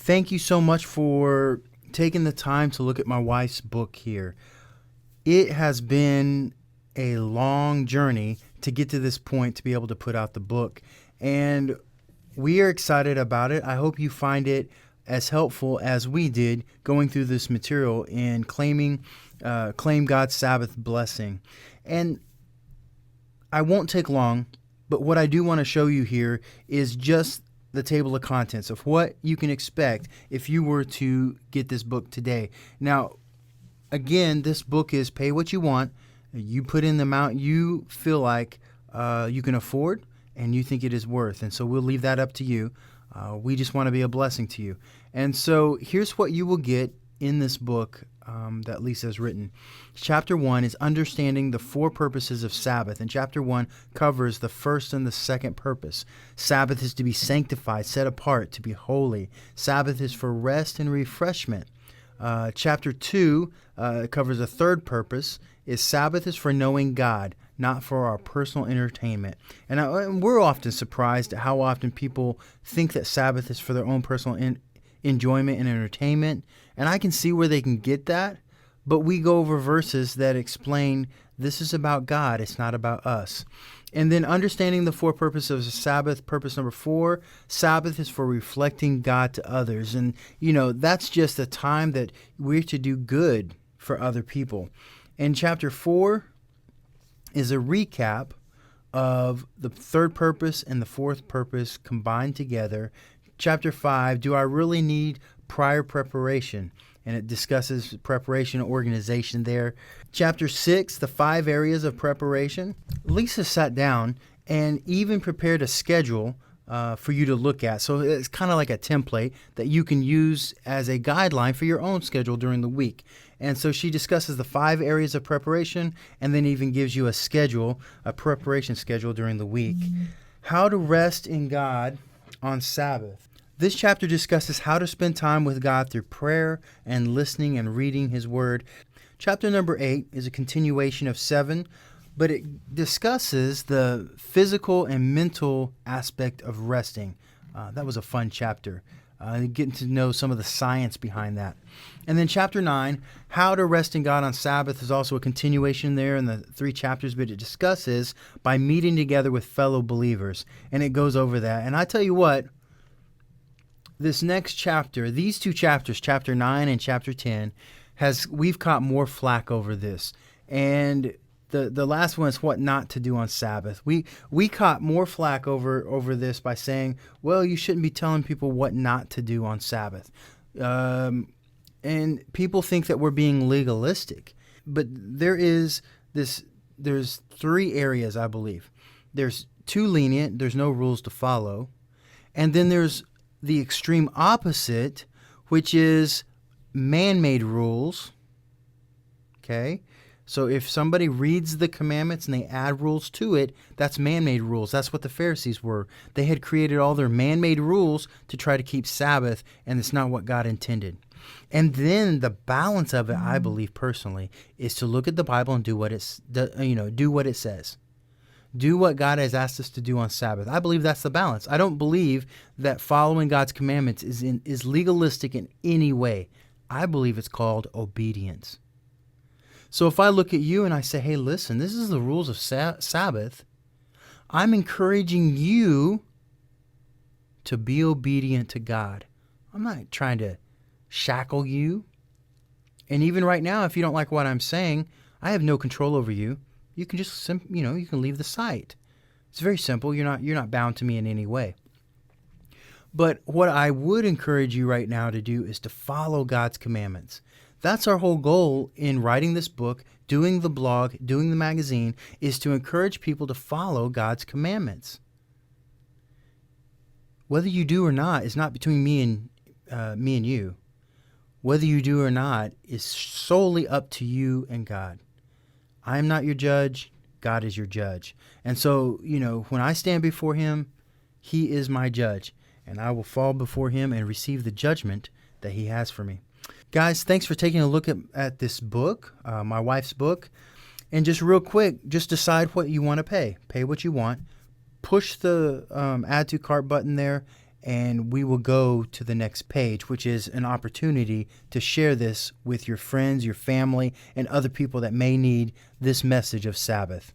Thank you so much for taking the time to look at my wife's book here. It has been a long journey to get to this point to be able to put out the book, and we are excited about it. I hope you find it as helpful as we did going through this material and claim God's Sabbath blessing. And I won't take long, but what I do want to show you here is just the table of contents of what you can expect if you were to get this book today. Now, again, this book is pay what you want. You put in the amount you feel like you can afford and you think it is worth. And so we'll leave that up to you. We just want to be a blessing to you. And so here's what you will get in this book that Lisa has written. Chapter 1 is understanding the four purposes of Sabbath. And chapter 1 covers the first and the second purpose. Sabbath is to be sanctified, set apart, to be holy. Sabbath is for rest and refreshment. Chapter 2 covers a third purpose. Sabbath is for knowing God, not for our personal entertainment. And we're often surprised at how often people think that Sabbath is for their own personal enjoyment and entertainment. And I can see where they can get that, but we go over verses that explain this is about God, it's not about us. And then understanding the four purposes of Sabbath, purpose number 4, Sabbath is for reflecting God to others. And, that's just a time that we're to do good for other people. And chapter 4 is a recap of the third purpose and the fourth purpose combined together. Chapter 5, do I really need prior preparation? And it discusses preparation and organization there. Chapter 6, the 5 areas of preparation. Lisa sat down and even prepared a schedule for you to look at. So it's kind of like a template that you can use as a guideline for your own schedule during the week. And so she discusses the 5 areas of preparation and then even gives you a preparation schedule during the week. How to rest in God on Sabbath. This chapter discusses how to spend time with God through prayer and listening and reading His Word. Chapter number 8 is a continuation of 7, but it discusses the physical and mental aspect of resting. That was a fun chapter, getting to know some of the science behind that. And then chapter 9, how to rest in God on Sabbath, is also a continuation there in the 3 chapters, but it discusses by meeting together with fellow believers, and it goes over that. And I tell you what, this next chapter, these 2 chapters, chapter 9 and chapter 10, we've caught more flack over this. And the last one is what not to do on Sabbath. We caught more flack over this by saying, well, you shouldn't be telling people what not to do on Sabbath. And people think that we're being legalistic. But there's 3 areas, I believe. There's too lenient, there's no rules to follow. And then there's the extreme opposite, which is man-made rules. Okay? So if somebody reads the commandments and they add rules to it, that's man-made rules. That's what the Pharisees were. They had created all their man-made rules to try to keep Sabbath, and it's not what God intended. And then the balance of it, I believe personally, is to look at the Bible and do what it says. Do what God has asked us to do on Sabbath. I believe that's the balance. I don't believe that following God's commandments is legalistic in any way. I believe it's called obedience. So if I look at you and I say, hey, listen, this is the rules of Sabbath, I'm encouraging you to be obedient to God. I'm not trying to shackle you. And even right now, if you don't like what I'm saying, I have no control over you. You can just, you can leave the site. It's very simple. You're not bound to me in any way. But what I would encourage you right now to do is to follow God's commandments. That's our whole goal in writing this book, doing the blog, doing the magazine, is to encourage people to follow God's commandments. Whether you do or not is not between me and you. Whether you do or not is solely up to you and God. I am not your judge. God is your judge. And so, when I stand before Him, He is my judge. And I will fall before Him and receive the judgment that He has for me. Guys, thanks for taking a look at this book, my wife's book. And just real quick, just decide what you want to pay. Pay what you want. Push the add to cart button there and we will go to the next page, which is an opportunity to share this with your friends, your family, and other people that may need this message of Sabbath.